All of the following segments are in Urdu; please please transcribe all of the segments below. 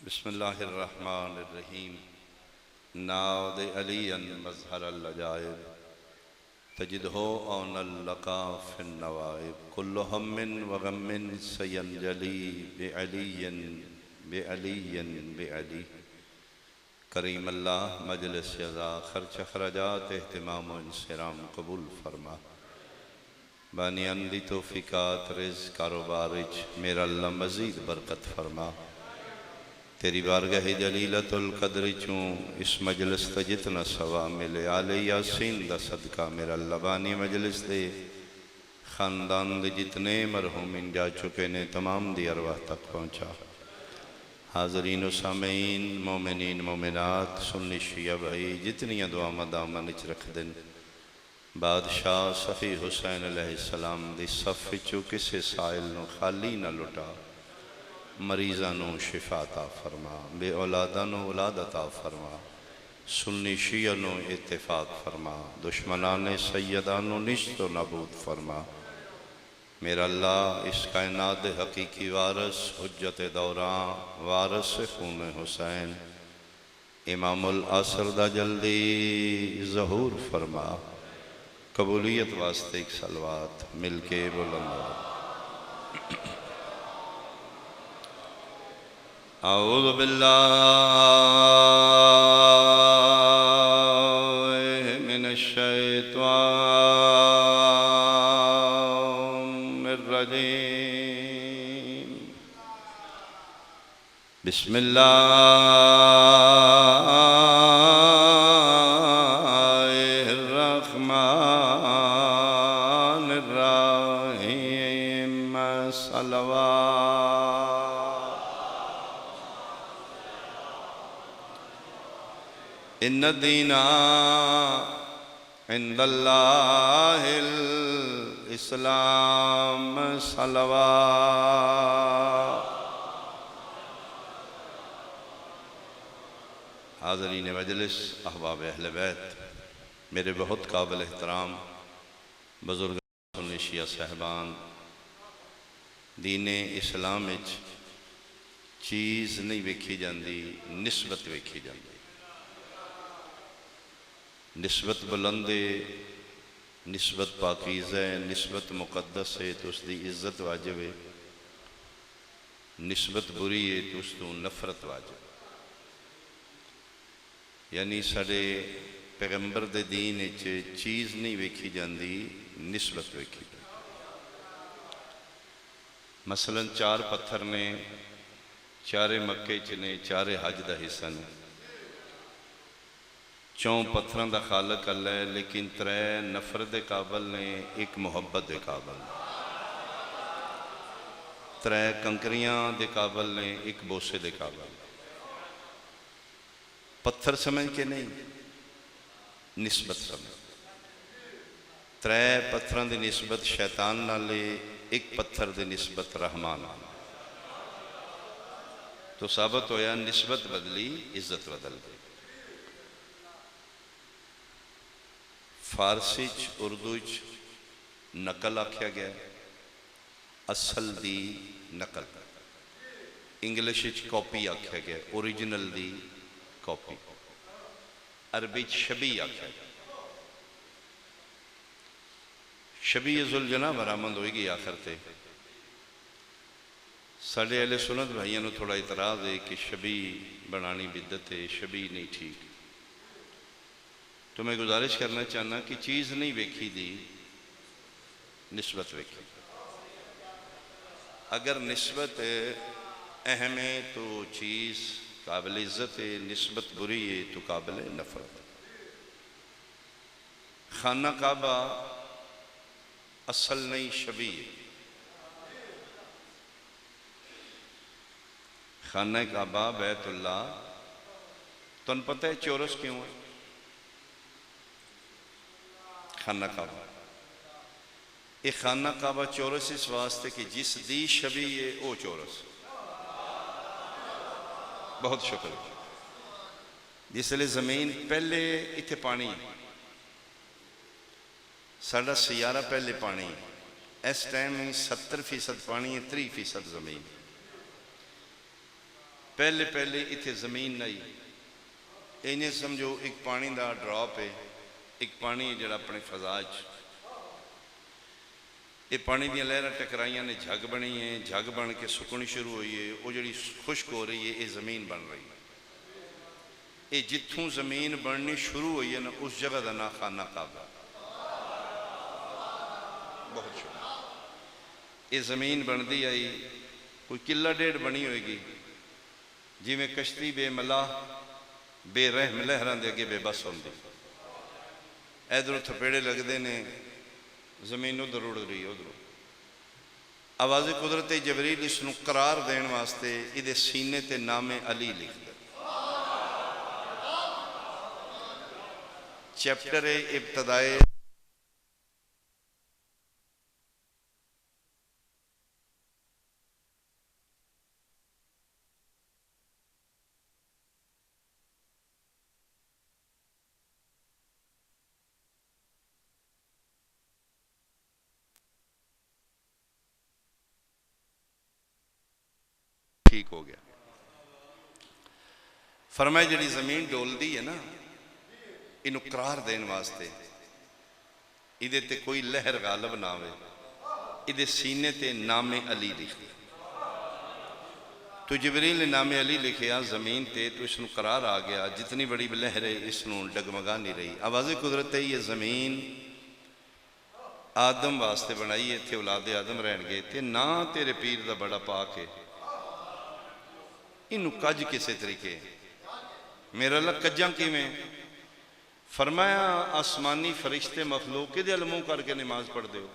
بسم اللہ الرحمن الرحیم ناد علی مظہر العجائب تجدہ اون اللقا فی النوائب کل ہم وغم سینجلی بعلی کریم اللہ مجلس جزا خرچ اخراجات اہتمام و انصرام قبول فرما بانی اندی توفیقات رزق کاروبارج میرا اللہ مزید برکت فرما تیری بارگاہ جلیلت القدر چوں اس مجلس تا جتنا سوا ملے آل یاسین دا صدقہ میرا اللہ بانی مجلس دے خاندان دے جتنے مرحومین جا چکے نے تمام دی ارواح تک پہنچا حاضرین و سامعین مومنین مومنات سنی شیعہ بھائی جتنی دعا مدامہ نچ رکھ دن بادشاہ صفی حسین علیہ السلام دی صف چو کسے سائل نو خالی نہ لٹا مریضانو شفا عطا فرما بے اولادانو اولاد عطا فرما سنی شیعانو اتفاق فرما دشمنان سیدانو نشت و نابود فرما میرا اللہ اس کائنات حقیقی وارث حجت دوران وارث خون حسین امام العصر دا جلدی ظہور فرما قبولیت واسطے ایک صلوات مل کے بلند اعوذ باللہ من الشیطان الرجیم بسم اللہ الرحمن الرحیم صلوات ان الدین عند اللہ الاسلام صلوات حاضرین مجلس احباب اہل بیت میرے بہت قابل احترام بزرگ سنی شیعہ صاحبان دین اسلام وچ چیز نہیں ویکھی جاندی نسبت ویکھی جاندی نسبت بلند ہے نسبت پاکیزہ ہے نسبت مقدس ہے تو اس دی عزت واجب ہے نسبت بری ہے تو اس تو نفرت واجب یعنی سارے پیغمبر دے دین چیز نہیں ویکھی جاندی نسبت ویکھی مثلا چار پتھر نے چارے مکے چنے چارے حج دا حصہ نے چون پتھران دا خالق اللہ ہے لیکن ترے نفر دے قابل نے ایک محبت دے قابل نے ترے کنکریاں دے قابل نے ایک بوسے دے قابل نے پتھر سمجھ کے نہیں نسبت سمجھ ترے پتھران دے نسبت شیطان نہ لے ایک پتھر دے نسبت رحمان نہ تو ثابت ہویا نسبت بدلی عزت بدل گئی فارسی اردو نقل آکھیا گیا اصل دی نقل انگلش کاپی آکھیا گیا اوریجنل دی کاپی عربی شبیہ آکھیا گیا شبیہ ذوالجناح برآمد ہوئی گئی آخر تے ساڑھے اہل سنت بھائیوں نے تھوڑا اعتراض ہے کہ شبیہ بنانی بدعت ہے شبیہ نہیں ٹھیک تو میں گزارش کرنا چاہنا کہ چیز نہیں ویکھی دی نسبت ویکھی اگر نسبت اہم ہے تو چیز قابل عزت ہے نسبت بری ہے تو قابل نفرت خانہ کعبہ اصل نہیں شبیہ خانہ کعبہ بیت اللہ تو ان پتہ ہے چورس کیوں ہے خانہ کعبہ ایک خانہ کعبہ چورس اس واسطے کہ جس دی شبیہ ہے او چورس بہت شکر جس لئے زمین پہلے اتھے پانی ساڑھا سیارہ پہلے پانی اس ٹائم 70% پانی ہے 3% زمین پہلے پہلے اتنے زمین نہیں، انہیں سمجھو ایک پانی دا ڈراپ ہے، ایک پانی جڑا اپنے فضا چ، یہ پانی دیا لہراں ٹکرائیاں نے جھگ بنی ہے، جھگ بن کے سکنی شروع ہوئی ہے، وہ جڑی خشک ہو رہی ہے یہ زمین بن رہی ہے۔ یہ جتھوں زمین بننی شروع ہوئی ہے نا اس جگہ دا نا خانہ کعبہ۔ بہت شکریہ۔ یہ زمین بندی آئی کوئی قلعہ ڈیڑھ بنی ہوئے گی، جی میں کشتی بے ملاح بے رحم لہران دے کے بے بس ہوں دی، ایدرو تھپیڑے لگ دے نے، زمین ادھر اڑ رہی ادھر۔ آواز قدرت جبریل اس نو قرار دین واسطے ادھے سینے تے نام علی لکھ دے۔ چیپٹر ابتدائے ٹھیک ہو گیا۔ فرمائے جڑی زمین ڈول دی ہے نا انہوں قرار دین واسطے ادھے تے کوئی لہر غالب نہ ہوئے، ادھے سینے تے نام علی لکھ دے۔ تو جبریل نے نام علی لکھیا زمین تے تو اس نو قرار آ گیا، جتنی بڑی لہر ہے اس نو ڈگمگا نہیں رہی۔ آواز قدرت ہے یہ زمین آدم واسطے بنائی ہے تھے، اولاد آدم رہن گئے تھے، نہ تیرے پیر دا بڑا پاک ہے، انہوں کج کسے طریقے میرا اللہ کجاں کی میں؟ فرمایا آسمانی فرشتے مخلوق کے دے علموں کر کے نماز پڑھ دے ہو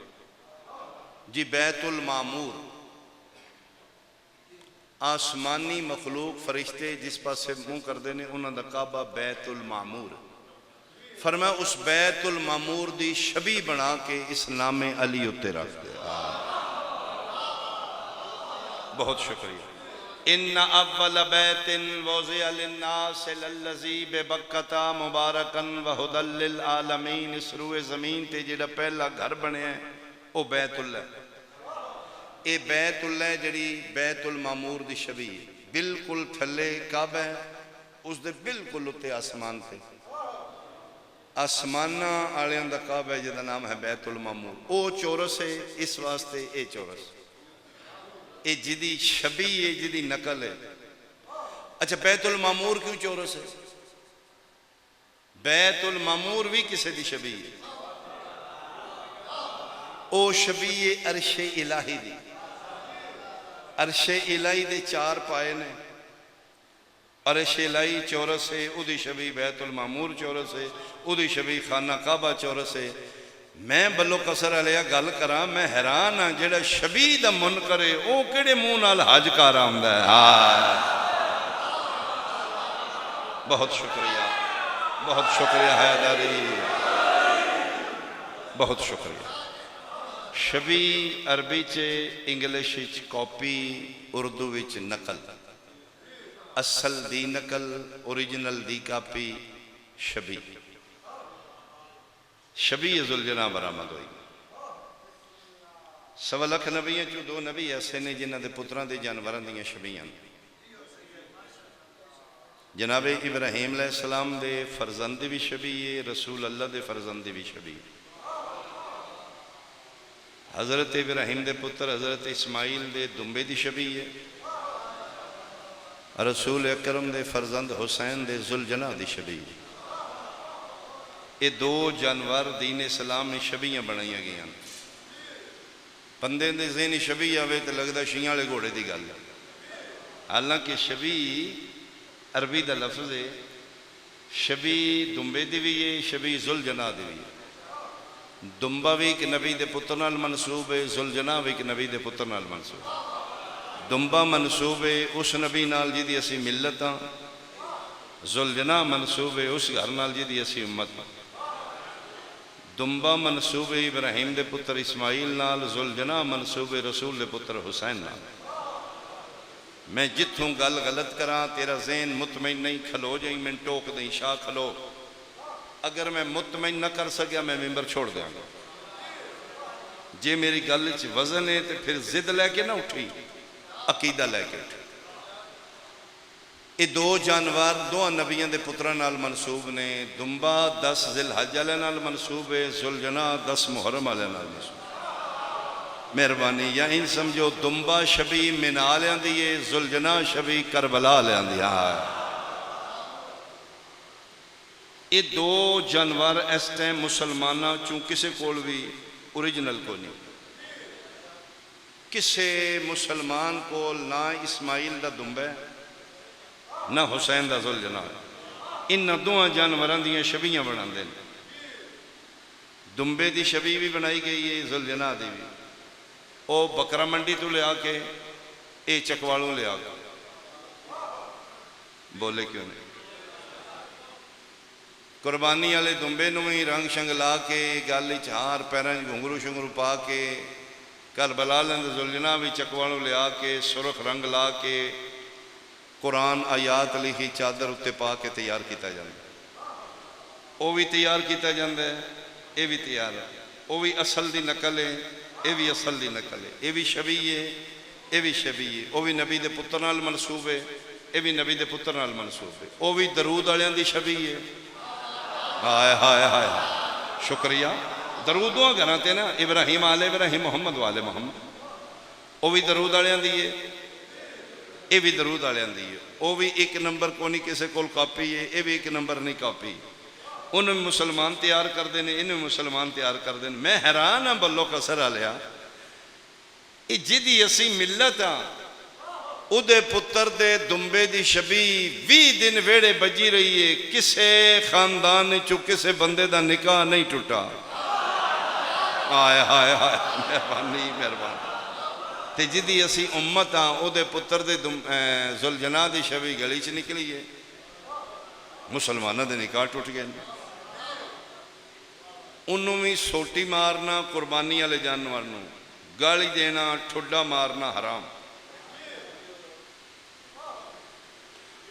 جی، بیت المعمور آسمانی مخلوق فرشتے جس پاس سے منہ کر دینے انہوں دا کعبہ بیت المعمور۔ فرمایا اس بیت المعمور دی شبی بنا کے اس نام علی اتے رکھ دے۔ بہت شکریہ۔ ان اول بیت وضع للناس للذی ببکۃ مبارکا وہدی للعالمین، اس روئے زمین تے جڑا پہلا گھر بنے ہیں او بیت اللہ۔ اے بیت اللہ جڑی بیت المعمور دی شبی بالکل تھلے کعبہ ہے، اس دے بالکل اتے آسمان تھے، آسمانہ آلیاں دا کعبہ ہے جدا نام ہے بیت المعمور۔ او چورس ہے اس واسطے اے چورس، اے جدی شبی ہے جدی نقل ہے۔ اچھا بیت المعمور کیوں چورس ہے؟ بیت المعمور بھی کسے دی شبی ہے، او شبی ہے عرش الہی دی۔ عرش الہی دے چار پائے نے، عرش الہی چورس ہے، او دی شبی بیت المعمور چورس ہے، او دی شبی خانہ کعبہ چورس ہے۔ میں بلو قصر علیہ گل کرا، میں حیران ہاں جڑا شبی دا من کرے او کیڑے منہ نال حج کر آمدا ہے۔ بہت شکریہ، بہت شکریہ حیدری، بہت شکریہ۔ شبی عربی چے انگلش چ کاپی، اردو وچ نقل، اصل دی نقل اوریجنل دی کاپی شبی۔ شبی ذوالجناح برآمد ہوئی۔ سوا لکھ نبیوں چوں دو نبی ایسے نے جنہاں دے پتراں دے جانوراں دیاں شبیاں، جناب ابراہیم علیہ السلام دے فرزند بھی شبی ہے، رسول اللہ دے فرزند بھی شبی ہے۔ حضرت ابراہیم دے پتر حضرت اسماعیل دے دمبے دی شبی ہے، رسول اکرم دے فرزند حسین دے ذوالجناح دی شبی ہے۔ یہ دو جانور دین اسلام میں شبیاں بنائیاں گئیاں، بندے دے ذہنی شبی آوے تو لگدا شیعہ والے گھوڑے دی گل ہے، حالانکہ شبی عربی دا لفظ ہے، شبی دمبے دی بھی ہے، شبی ذوالجناح دی بھی ہے۔ دمبا بھی ایک نبی دے پتر نال منسوب ہے، ذوالجناح بھی ایک نبی دے پتر نال منسوب ہے۔ دمبا منسوب ہے اس نبی نال جی دی اسی ملت ہاں، ذوالجناح منسوب ہے اس گھر نال جی دی اسی امت ہاں۔ دمبا منسوب ہے ابراہیم دے پتر اسماعیل نال، ذوالجناح منسوب ہے رسول دے پتر حسین نال۔ میں جتھوں گل غلط کراں تیرا ذہن مطمئن نہیں، کھلو جائیں میں ٹوک دیں، شاہ کھلو۔ اگر میں مطمئن نہ کر سکیا میں ممبر چھوڑ دیا گا۔ جے میری گل چ وزن ہے تو پھر ضد لے کے نہ اٹھی، عقیدہ لے کے اٹھی۔ یہ دو جانور دو نبیوں کے پتروں نال منسوب نے۔ دمبا 10 ذی الحج والے نال منسوب ہے، ذوالجناح 10 محرم والے نال منسوب۔ مہربانی یا ان سمجھو دمبا شبی مینا والوں دی ہے، ذوالجناح شبی کربلا والوں دی ہے۔ یہ دو جانور اس ٹائم مسلمانوں چوں کسے کول بھی اوریجنل کو نہیں، کسے مسلمان کو نہ اسماعیل دا دمبا ہے نہ حسین دا ذوالجناح۔ ان دو جانوراں دیاں شبیاں بنا دیں، دمبے دی شبی بھی بنائی گئی ہے، ذوالجناح دی بھی۔ او بکرا منڈی تو لے آ کے، اے چکوالوں لے آ کے، بولے کیوں نہیں؟ قربانی والے دمبے نو ہی رنگ شنگ لا کے، گل ہار پیراں گھنگرو شنگرو پا کے، کربلا لند ذوالجناح بھی چکوالوں لے آ کے سرخ رنگ لا کے قرآن آیات لکھی چادر اتے پا کے تیار کیتا جاندہ ہے۔ وہ بھی تیار کیتا جاندہ ہے، یہ بھی تیار ہے۔ وہ بھی اصل دی نقل ہے، یہ بھی اصل دی نقل ہے۔ یہ بھی شبیہ ہے، یہ بھی شبیہ ہے۔ وہ بھی نبی دے پتر نال منسوب ہے، یہ بھی نبی دے پتر نال منسوب ہے۔ وہ بھی درود والیاں دی شبیہ ہے۔ ہائے ہائے ہائے شکریہ۔ درود ہوا گھراتے نا، ابراہیم آل ابراہیم محمد والے محمد۔ وہ بھی درود والیاں دی ہے، یہ بھی درود والیاں دی ہے۔ وہ بھی ایک نمبر کو نہیں کسے کول کاپی ہے، یہ بھی ایک نمبر نہیں کاپی۔ انہوں مسلمان تیار کر دینے، انہوں مسلمان تیار کر دینے۔ میں حیران ہاں بلو کا سر آلیا، یہ جدی اسی ملت ہاں، او دے پتر دے دمبے دی شبی 20 دن ویڑے بجی رہی ہے، کسے خاندان چو کسے بندے دا نکاح نہیں ٹوٹا۔ آئے ہائے ہائے مہربانی مہربانی۔ تے جدی اسی امت ہاں، او دے پتر دے ذوالجناح دی شبی گلی چ نکلی ہے، مسلمانہ دے نکاح ٹوٹ گئے۔ انہوں بھی سوٹی مارنا قربانی والے جانور نو، گالی دینا ٹھڈا مارنا حرام۔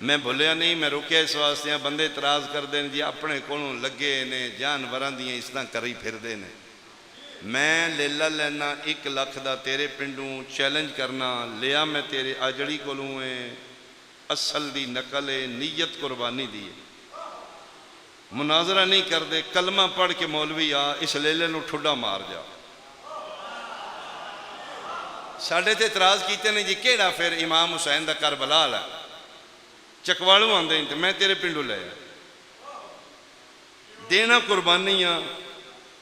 میں بھولیا نہیں، میں روکیا اس واسطے ہیں، بندے اعتراض کر دیں جی اپنے کونوں لگے نے جانوراں دیاں اس طرح کری پھر دے نے۔ میں لیلا لینا 1 لاکھ دا تیرے پنڈوں چیلنج کرنا لیا، میں تیرے آجڑی کو لوں ہے، اصل دی نقل ہے، نیت قربانی دی ہے۔ مناظرہ نہیں کر دے، کلمہ پڑھ کے مولوی آ اس لیلے نو ٹھڈا مار جا۔ ساڑھے تے اعتراض کیتے نے جی کیڑا پھر امام حسین دا کربلا ہے، چکوالوں آندے ہیں، میں تیرے پنڈو لے دینا قربانیاں۔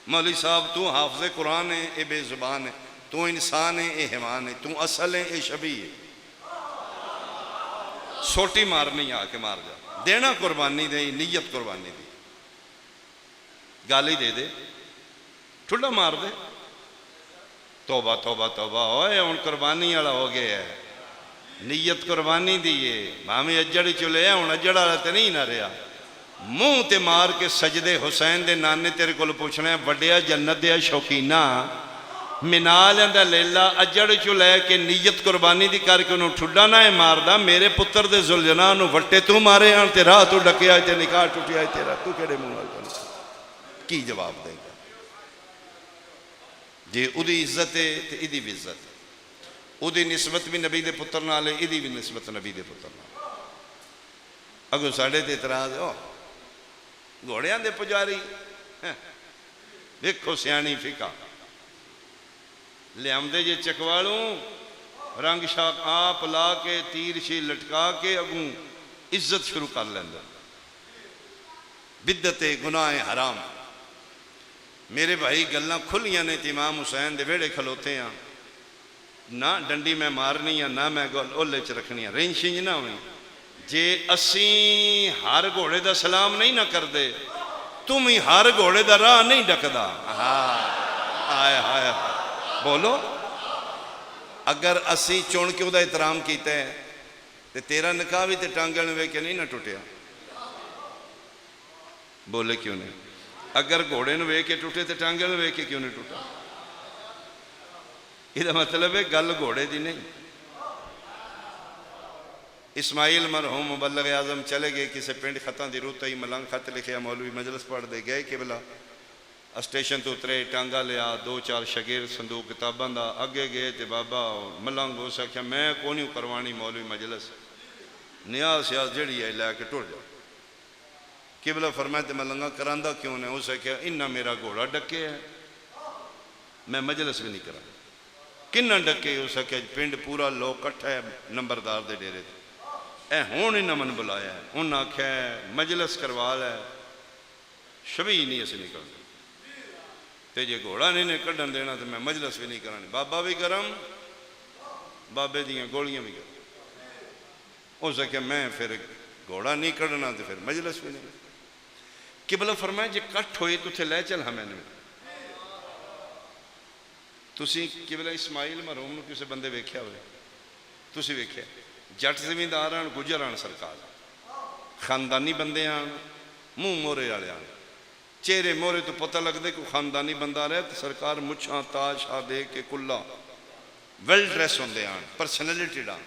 مولوی صاحب تو حافظ قرآن ہے، اے بے زبان ہے، تو انسان ہے، اے حیوان ہے، تو اصل ہے، اے شبیہ ہے۔ سوٹی مارنی آ کے مار جا، دینا قربانی دے، نیت قربانی دی، گالی دے دے، ٹھڈا مار دے۔ توبہ توبہ توبہ ہوئے ان قربانی والا ہو گیا ہے، نیت قربانی دیئے۔ بھامی اجڑی چلے ہیں، ان اجڑ والا تے نہیں نہ رہا، منہ تے مار کے سجدے حسین دے نانے تیرے کو پوچھنا ہے، وڈیا جنت دیا شوقینہ منال اندہ لیلہ اجڑ چلے کے نیت قربانی دی کر کے انہوں ٹھڈا نہ مار دا، میرے پتر دے ذوالجناح نو وٹے تو مارے ہیں، تے راہ تو ڈکیا ہے، تے نکاح ٹوٹیا ہے تیرا، تو کیڑے منہ آتا کی جواب دے گا؟ جی او دی عزت ہے تے ای دی بھی عزت ہے، او دی نسبت بھی نبی دے پتر نال ہے، ای دی بھی نسبت نبی دے پتر نال۔ اگو ساڑھے تے اعتراض ہو گھوڑیاں دے پجاری دیکھو سیانی فقہ لے آمدے جے چکوالوں رنگ شاک آپ لا کے تیر شی لٹکا کے اگوں عزت شروع کر لیندے، بدت گناہ حرام۔ میرے بھائی گلنا کھلیاں نے امام حسین دے ویڑے کھلوتے ہیں، نہ ڈنڈی میں مارنی ہے نہ میں اولے چ رکھنی ہے، رینشنج نہ ہوئی۔ جے اسیں ہر گھوڑے دا سلام نہیں نہ کر دے، تم ہی ہر گھوڑے دا راہ نہیں ڈکدا۔ آئے آئے بولو، اگر اسیں چون کے دا احترام کیتے ہیں تے تیرا نکاح بھی تے ٹانگل وے کے نہیں نہ ٹوٹیا، بولے کیوں نہیں؟ اگر گھوڑے نو وے کے ٹوٹے تے ٹانگل وے کے کیوں نہیں ٹوٹا؟ یہ مطلب ہے گل گھوڑے دی نہیں۔ اسماعیل مرحوم مبلغ اعظم چلے گئے کسے پنڈ خطاں دی روتا ہی ملنگ خط لکھے مولوی مجلس پڑھ دے گئے کہ بلا اسٹیشن تو اترے ٹانگا لیا 2-4 شگیر صندوق کتاباں دا اگے گئے تے بابا ملنگ ہو سکیا میں کونیوں کروانی مولوی مجلس نیاز شیاز جڑی ہے لے کے ٹر جا. قبلہ فرمائے تو میں لنگا کراندہ کیوں نے؟ اسے کہا انہا میرا گھوڑا ڈکے ہے میں مجلس بھی نہیں کرا. کنہ ڈکے؟ اسے کہا پنڈ پورا لوگ کٹھا ہے نمبردار دے ڈیرے تھے. اے ہون انہا من بلایا ہے. انہا کہا مجلس کروال ہے شبی نہیں اسے نکل دے تے جے گھوڑا نہیں کڈن دینا تو میں مجلس بھی نہیں کرانی. بابا بھی کرم بابے دیاں گولیاں بھی کرم. اسے کہا میں پھر گھوڑا نہیں کڈنا تو پھر مجلس بھی نہیں. قبلہ فرمائے جے کٹ ہوئی تو تھے لے چل ہمیں نہیں. تسی قبلہ اسماعیل مرحوم کسے بندے ویکھیا ہوئے؟ تسی ویکھیا جٹ زمیندار آن گجر آن سرکار خاندانی بندے آن منہ مورے والے آن چہرے مورے تو پتہ لگ دے کہ خاندانی بندہ رہے تو سرکار مچھاں تاج شاہ دے کے کلہ ویل ڈریس ہوندے آن پرسنلٹی ڈان.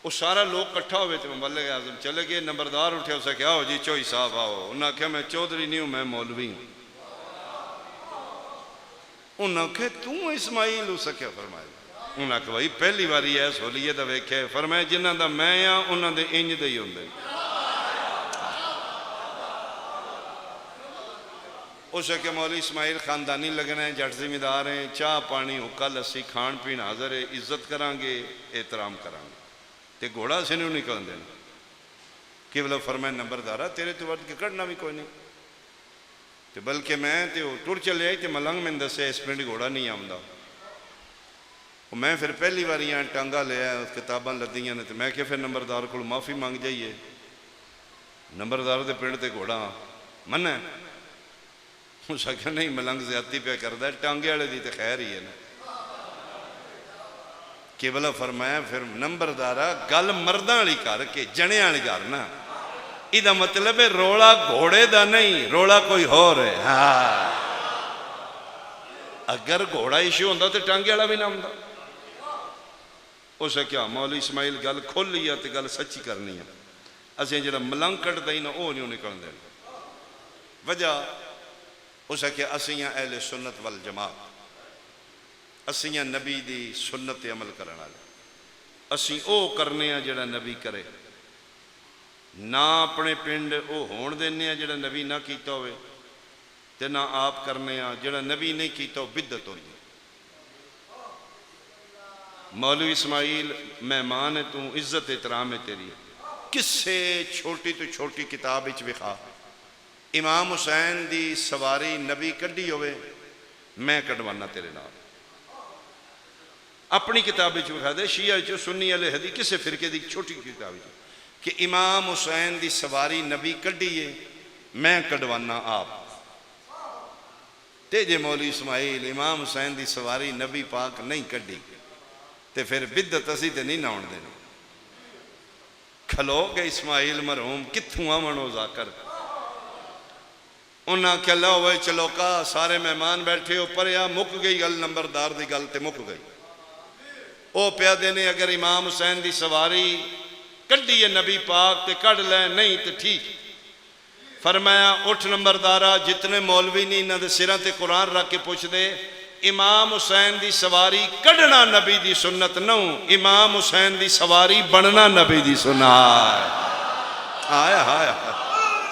وہ سارا لوگ کٹھا ہوئے تھے مبلغ اعظم چلے گئے. نمبردار اٹھے اسے کہا آؤ جی چوئی صاحب آؤ. انہاں کہا میں چودھری نہیں ہوں میں مولوی ہوں. انہاں کہا توں اسماعیل اسے کیا فرمائے؟ انہاں کہا بھائی پہلی باری ہے سولیے دا ویکھے. فرمائے جنہ دا میں ہاں انہاں دے انج دے ہی ہوندے. اسے کہ مولوی اسماعیل خاندانی لگنا ہے جٹ زمیندار ہیں چاہ پانی حکا لسی کھان پین حاضر ہے عزت کرانگے احترام کرانگے تے گھوڑا سے نہیں نکل دینا. قبلہ فرمائے نمبردارہ تیرے تو وقت کے کڑنا بھی کوئی نہیں تے بلکہ میں تے ٹور چلے آئی تے ملنگ میں دسے اس پنڈ گھوڑا نہیں آمدہ. میں پھر پہلی بار یہاں ٹانگا لے آیا اس کتاباں لدیاں نے تے میں کہ پھر نمبردار کو معافی مانگ جائیے. نمبردار دے پنڈ تے گھوڑا من ہے. اسے کہا نہیں ملنگ زیادتی پہ کردہ ہے ٹانگے والے دی تے خیر ہی ہے نا. قبلہ فرمایا پھر نمبردارہ گل مرداں والی کر کے جنے والی کر نا. ادھا مطلب ہے روڑا گھوڑے دا نہیں روڑا کوئی ہو رہے. اگر گھوڑا ایشو ہوندہ تو ٹانگے والا بھی نہ ہوندہ. اسے کیا مولی اسماعیل گل کھول لیا تے گل سچی کرنی ہے. اسے جڑا ملنگ کٹ دائی نا او نہیں نکل دے. وجہ اسے کہ اسیاں اہل سنت والجماعت اسیاں نبی دی سنت عمل کرنا لے. اسی او کرنے ہیں جڑا نبی کرے نہ اپنے پنڈ او ہون دینے ہیں جڑا نبی نہ کیتا ہوئے تے نہ آپ کرنے ہیں جڑا نبی نہیں کیتا ہو بدت ہوئی. مولوی اسماعیل مہمان ہے تو عزت احترام ہے تیری. کس سے چھوٹی تو چھوٹی کتاب اچ وکھا امام حسین دی سواری نبی کڈی ہوئے میں کڈوانا تیرے نال. اپنی کتاب اچ وکھا دے شیعہ چو سنی علیہ حدیث کسے فرقے دی چھوٹی کتاب اچ کہ امام حسین دی سواری نبی کڈی ہے میں کڈوانا آپ. تے جے مولوی اسماعیل امام حسین دی سواری نبی پاک نہیں کڈی تے پھر بدت اسی تے نہیں ناؤن دینا. کھلو گے اسماعیل مرحوم کتھوں آمنو ذاکر. انہاں کیا اللہ ہوئے چلو کا سارے مہمان بیٹھے ہو پر یا مک گئی گل نمبردار دی گل تے مک گئی. او پیا دینے اگر امام حسین دی سواری کڈی ہے نبی پاک تے کڈ لیں نہیں تے ٹھیک. فرمایا اٹھ نمبردارہ جتنے مولوی نہیں انہاں دے سراں تے قرآن رکھ کے پوچھ دے امام حسین دی سواری کڈنا نبی دی سنت نو امام حسین دی سواری بننا نبی دی سنت. آیا آیا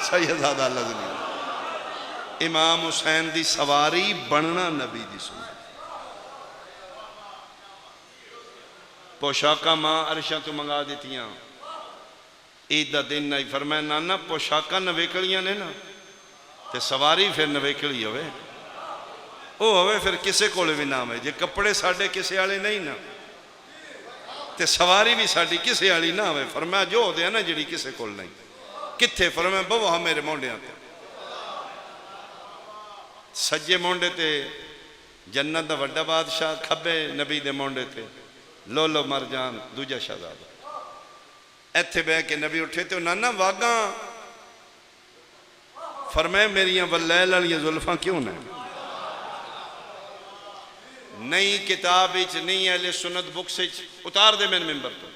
سیدادہ لذنی امام حسین دی سواری بننا نبی دی سنت. پوشاکہ ماں عرشہ تو منگا دیتیاں عید دا دن نہیں. فرمایا نانا پوشاکہ نویکلیاں نے نا تے سواری پھر نویکلی ہوئے او ہوئے پھر کسے کولے بھی نام ہے. جے کپڑے ساڑھے کسے آلے نہیں نا تے سواری بھی ساڑھی کسے آلی نہ ہوئے. فرمایا جو ہو دے نا جڑی کسے کول نہیں کتھے. فرمایا بابا ہم میرے مونڈے آتے سجے مونڈے تے جنت دا وڈا بادشاہ کھبے نبی دے مونڈے تے لولو مرجان دوجہ شہزادہ. ایتھے بے کے نبی اٹھے تے نانا واگاں. فرمائے میریاں واللیل علی زلفاں کیوں نئی کتاب اچ نہیں اہل سنت بکس اچ اتار دے میں ممبر تو.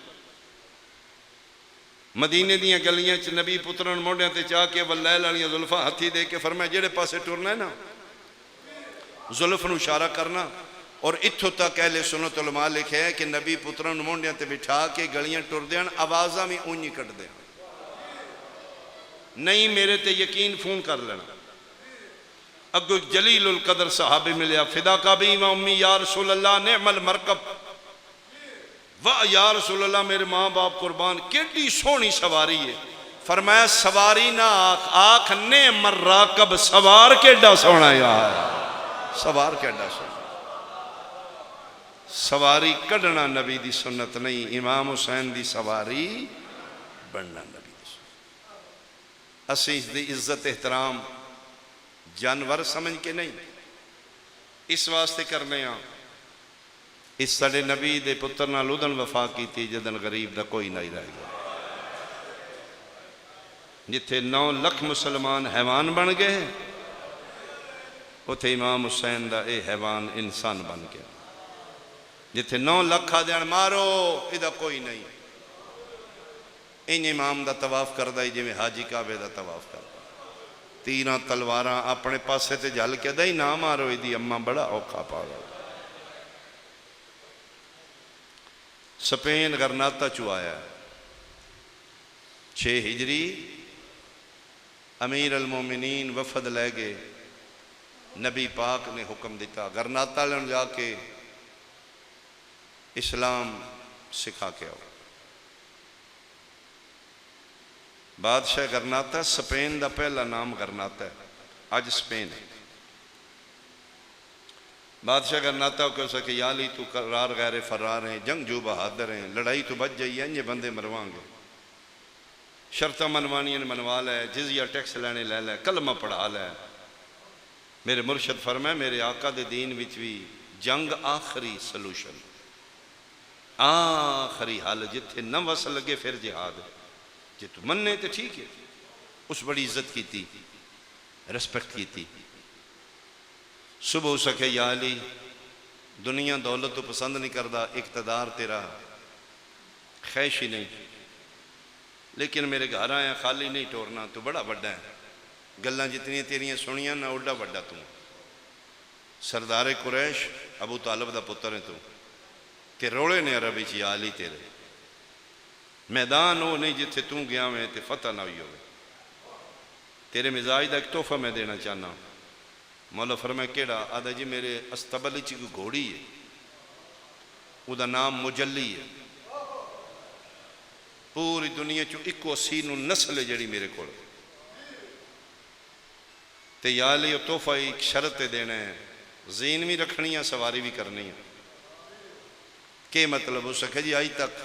مدینے دیاں گلیاں چ نبی پترن مونڈیاں تے چاہ کے واللیل علی زلفاں ہتھی دے کے فرمائے جڑے پاسے ٹرنا ہے نا زلف نو اشارہ کرنا اور اتھوں تک اہل سنت علماء لکھے ہے کہ نبی پتروں مونڈیاں تے بٹھا کے گلیاں ٹر دیان آوازاں بھی اونجی کٹ دیں نہیں میرے تے یقین فون کر لینا اگو ایک جلیل القدر صحابی ملیا فدا کا بھی و امی یا رسول اللہ نعم المرکب واہ یا رسول اللہ میرے ماں باپ قربان کیڑی سونی سواری ہے فرمایا سواری نہ آنکھ نعم الراکب سوار کیڑا سونا یار سوار کیڑا سونا سواری کڑنا نبی دی سنت نہیں امام حسین دی سواری بننا نبی دی سنت اسی اس دی عزت احترام جانور سمجھ کے نہیں اس واسطے کرنے ہاں اس سڑے نبی دے پتر نال ادن وفا کی تھی جدن غریب دا کوئی نہیں رہ گیا جتھے 9 لکھ مسلمان حیوان بن گئے اتھے امام حسین دا اے حیوان انسان بن گیا جتھے 9 لکھا دیان مارو ادھا کوئی نہیں ان امام دا طواف کردہ ہی جی حاجی کعبے دا طواف کردہ تیرہ تلواراں اپنے پاسے تے جھل کے دائی نہ مارو ادھی اممہ بڑا اوکھا پا گا سپین غرناطہ چوایا 6 ہجری امیر المومنین وفد لے گئے نبی پاک نے حکم دیتا غرناطہ لن جا کے اسلام سکھا کے آؤ بادشاہ غرناطہ سپین دا پہلا نام غرناطہ ہے آج سپین ہے بادشاہ غرناطہ کو سکے یا لی تو قرار غیر فرار ہیں جنگ جو بہادر ہیں لڑائی تو بچ جائی ہیں یہ بندے مروان گے شرطہ منوانی منوا لے جزیہ ٹیکس لینے لے لے کلمہ پڑھا لے میرے مرشد فرمائے میرے آقا دے دین وچ بھی جنگ آخری سلوشن آخری حال جتھے نہ وصل لگے پھر جہاد جی تو مننے تے ٹھیک ہے اس بڑی عزت کی تھی رسپیکٹ کی تھی صبح ہو سکے یا علی دنیا دولت تو پسند نہیں کردہ اقتدار تیرا خیشی نہیں لیکن میرے گھر آیا خالی نہیں ٹورنا تو بڑا بڑا ہے گلہ جتنی تیریاں سنیاں نہ اڈا بڑا تو سردار قریش ابو طالب دا پتر ہے تو کہ روڑے نے عربی چی یا علی تیرے میدان ہو نہیں جتھے توں گیا میں تے فتح نہ ہوئی ہوئے تیرے مزاج دا ایک تحفہ میں دینا چاہنا مولا فرمائے کیڑا آدھا جی میرے استبلی چی کو گھوڑی ہے او دا نام مجلی ہے پوری دنیا چو 81 نسل جڑی میرے کول تے یا علی او تحفہ ایک شرط دینا ہے زین بھی رکھنی ہے سواری بھی کرنی ہے کہ مطلب ہو سکے جی آئی تک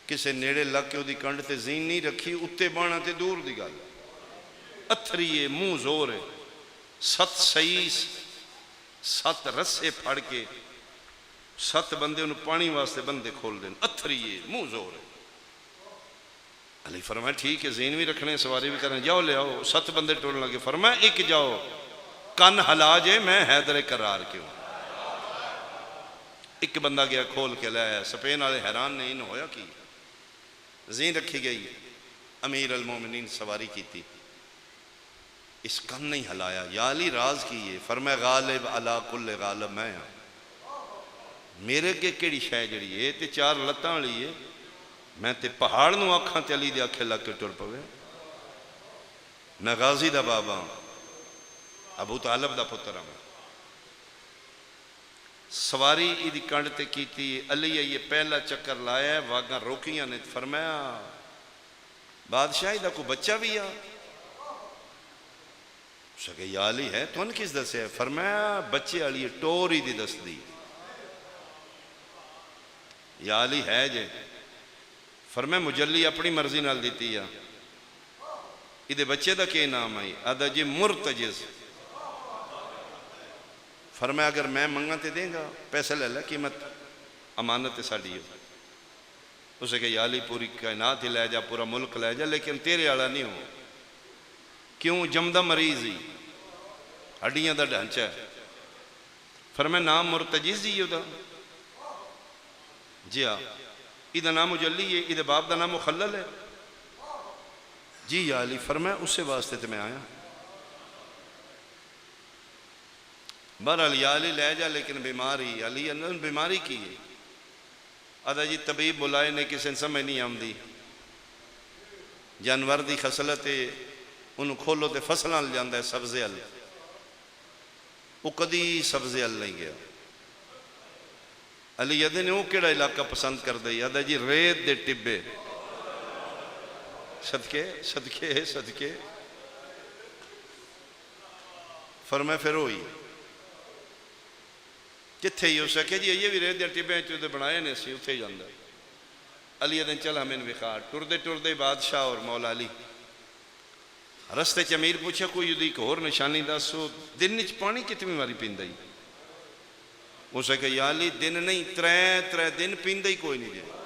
کسے نیڑے لگ کے دی کنڈ تے زین نہیں رکھی اتے بانا تے دور دی گال اتھریے منہ زور ہے 7 سئیس 7 رسے پھڑ کے 7 بندے انہوں پانی واسطے بندے کھول دیں اتھریے منہ زور ہے علی فرمائے ٹھیک ہے زین بھی رکھنے سواری بھی کرنے جاؤ لے آؤ 7 بندے ٹولنے لگے فرمائے ایک جاؤ کن حلا جے میں حیدر قرار کیوں ایک بندہ گیا کھول کے لیا سپین والے حیران نہیں نہ ہویا کی زین رکھی گئی امیر المومنین سواری کی تھی اس کن نہیں ہلایا یا علی راز کی یہ فرمائے غالب علا کل غالب میں میرے کے کیڑی شے جڑی ہے تے 4 لتاں لیے میں تے پہاڑ نو آکھاں تے علی دے آکھے لگ کے ٹر پوے میں غازی دا بابا ابو طالب دا پتر ہوں سواری ایدی کنڈ تے کی تھی علی یہ پہلا چکر لایا ہے واگاں روکیاں نے فرمایا بادشاہی دا کو بچہ بھی آ سکے یا علی ہے تو ان کس دس ہے فرمایا بچے علی ٹوری دی دس دی یا علی ہے جے فرمایا مجلی اپنی مرضی نال دیتی ہے ایدے بچے دا کے نام آئی آدھا جی مرتجز فرمایا اگر میں منگا تے دیں گا پیسے لے لے قیمت امانت ساڑی ہو اسے کہ یا علی پوری کائنات ہی لے جا پورا ملک لے جا لیکن تیرے آڑا نہیں ہو کیوں جمدہ مریض ہی ہڈیاں دا ڈھانچہ ہے فرمایا نام مرتجز ہی ہوتا جی ہاں ایدہ نام مجلی ہے ایدہ باپ دا نام مخلل ہے جی یا علی فرمایا اس سے واسطے تے میں آیا بہرحال یا علی لے جا لیکن بیماری علی انہوں بیماری کی ہے آدھا جی طبیب بلائے نے کسی نے سمجھ نہیں آمدی جانور دی خصلت ہے انہوں کھولو تے فصلان جاندہ ہے سبزے ال وہ کدی سبزے ال نہیں گیا علی یدے نے وہ کیڑا علاقہ پسند کر دے آدھا جی ریت دے ٹبے صدقے صدقے صدقے فرمائے پھر ہوئی کتھے ہی ہو سکے جی یہ بھی ریت دے ٹبے چودے بنائے نے سی اتھے جاندہ علی ادن چل ہمیں وخار ٹردے ٹردے بادشاہ اور مولا علی رستے چمیر پوچھا کوئی یدی ایک اور نشانی داسو دن نیچ پانی کتنی ماری پیندہ ہی اسے کہ یا علی دن نہیں ترے دن پیندہ ہی کوئی نہیں جائے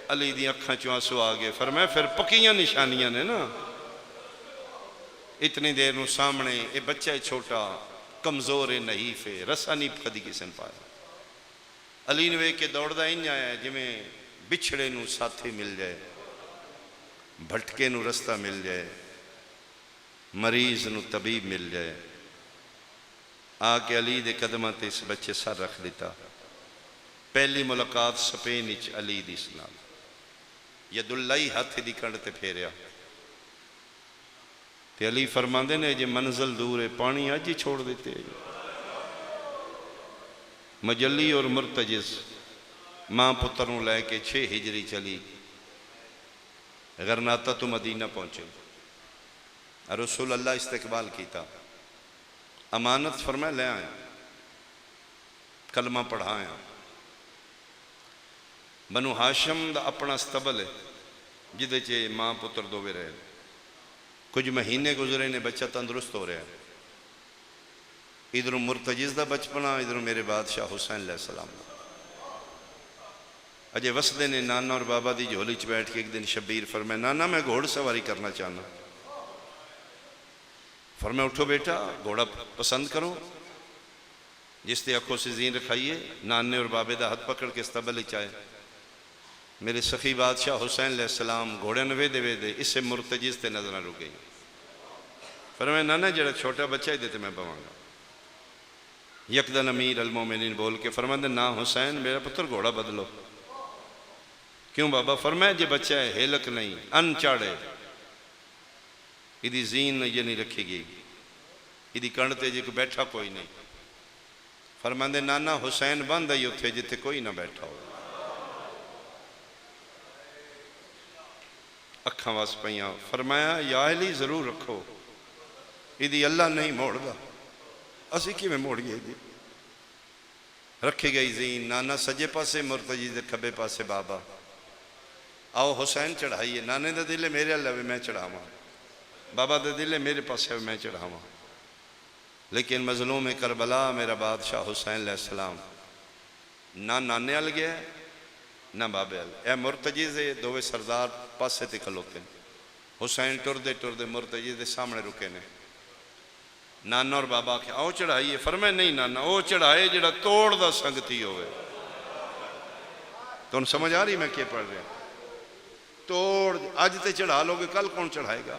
علی دی اکھاں چواسو آگے فرمائے پھر پکیاں نشانیاں نے نا اتنی دیر نو سامنے اے بچہ چھوٹا کمزور نحیف ہے رسا نہیں کدی کسن پایا علی نوے کے دوڑ دا انج آیا ہے جمیں بچھڑے نو ساتھی مل جائے بھٹکے نو رستہ مل جائے مریض نو طبیب مل جائے آکے علی دے قدمات اس بچے سر رکھ دیتا پہلی ملاقات سپینچ علی دی سنال ید اللہ ہاتھ دی کنڈتے پھیریا تے علی فرماندے نے جے منزل دور ہے پانی آج ہی چھوڑ دیتے ہیں مجلی اور مرتجز ماں پتروں لے کے 6 ہجری چلی غرناطہ تو مدینہ پہنچے رسول اللہ استقبال کیتا امانت فرمائے لے آئیں کلمہ پڑھائیں بنو ہاشم دا اپنا استبل ہے جدے چے ماں پتر دوے رہے کچھ مہینے گزرے نے بچہ تندرست ہو رہے ہیں ادھر مرتجز دا بچپنا ادھر میرے بادشاہ حسین علیہ السلام اجے وسدے نے نانا اور بابا دی جھولی چ بیٹھ کے ایک دن شبیر فرمائے نانا میں گھوڑ سواری کرنا چاہنا فرمائے اٹھو بیٹا گھوڑا پسند کرو جس تے اکھوں سے زین رکھائیے نانے اور بابے دا ہاتھ پکڑ کے استبل ہی چاہے میرے سخی بادشاہ حسین علیہ السلام گھوڑے نوے دے اس سے مرتجز تے نظر نہ رکے فرمائے نانا جڑا چھوٹا بچہ ہی دیتے میں بوانگا یکدن امیر المومنین بول کے فرمائے نا حسین میرا پتر گھوڑا بدلو کیوں بابا فرمائے جے بچہ ہے ہیلک نہیں ان چاڑے ادھی زین یہ نہیں رکھی گئی ادھی کنڈتے جے کو بیٹھا کوئی نہیں فرمائے نانا حسین بند آئی اتھے جتے کوئی نہ بیٹھا ہو اکھاں واس پہیاں فرمایا یا علی ضرور رکھو ادھی اللہ نہیں موڑ دا اسی کی میں موڑ گئی دی رکھی گئی زین نانا سجے پاسے مرتجز دے کھبے پاسے بابا آؤ حسین چڑھائیے نانے دے دلے میرے اللہ بھی میں چڑھاواں بابا دے دلے میرے پاسے بھی میں چڑھاواں لیکن مظلوم کربلا میرا بادشاہ حسین علیہ السلام نہ نانے ال گیا نہ بابے ال اے مرتجز دے دوے سردار پاسے تے کھلوتے ہیں حسین ٹردے مرتجز دے سامنے رکے نے نانا اور بابا کے آؤ چڑھائیے فرمائے نہیں نانا او چڑھائے جڑا توڑ دا سنگتی ہوئے تو ان سمجھ آ رہی میں کیا پڑھ رہے ہیں توڑ آج تے چڑھا لوگے کل کون چڑھائے گا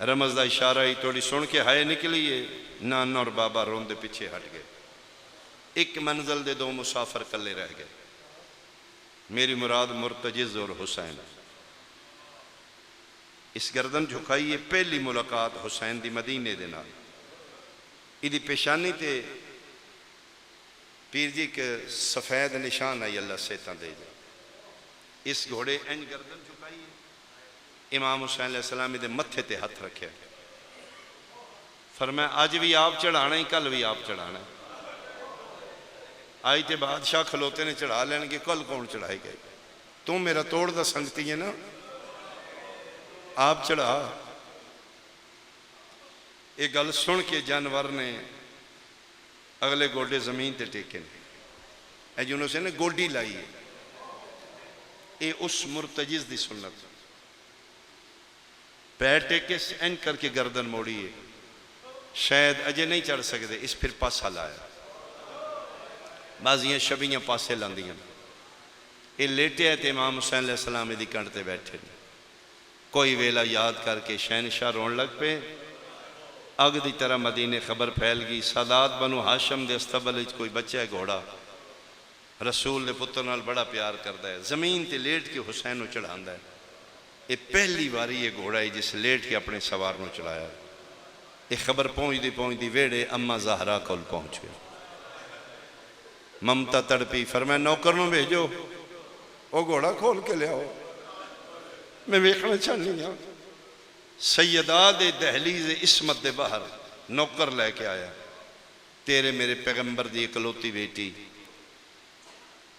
رمض دا اشارہ ہی توڑی سن کے ہائے نکلیے نانا اور بابا رون دے پیچھے ہٹ گئے ایک منزل دے 2 مسافر کلے رہ گئے میری مراد مرتجز اور حسین اس گردن جھکائیے پہلی ملاقات حسین دی مدینے دے نال ادھی پیشانی تے پیر جی کے سفید نشان آئی اللہ سیتاں دے جائے اس گھوڑے انج گردن جھکائیے امام حسین علیہ السلام دے متھے تے ہاتھ رکھے فرمایا آج بھی آپ چڑھانا ہی کل بھی آپ چڑھانا ہے آئی تے بادشاہ کھلوتے نے چڑھا لینے کہ کل کون چڑھائے گئے تم میرا توڑ دا سنگتی ہے نا آپ چڑھا ایک گل سن کے جانور نے اگلے گوڑے زمین تے ٹیکے اے جنہوں سے نے گوڑی لائی ہے اے اس مرتجز دی سنت پیر ٹیکے این کر کے گردن موڑی ہے شاید اجے نہیں چڑھ سکتے اس پھر پاسا لایا بازیاں شبیاں پاسے لاندیاں اے لیٹے تے امام حسین علیہ السلام دی کنڈتے بیٹھے کوئی ویلا یاد کر کے شہنشاہ رون لگ پہ اگ دی طرح مدینے خبر پھیل گئی، سادات بنو ہاشم دے استبل وچ کوئی بچہ ہے گھوڑا، رسول دے پتر نال بڑا پیار کردا ہے، زمین تے لیٹ کے حسین نو چڑھاندا ہے۔ یہ پہلی باری یہ گھوڑا ہے جس لیٹ کے اپنے سوار نو چڑھایا۔ یہ خبر پہنچ دی ویڑے اما زہرا کول پہنچ گیا۔ ممتا تڑپی، فرمایا نوکر نو بھیجو، وہ گھوڑا کھول کے لے آؤ، میں ویکھنا چاہنی ہوں۔ سیدہ دے دہلیز عصمت دے باہر نوکر لے کے آیا، تیرے میرے پیغمبر دی اکلوتی بیٹی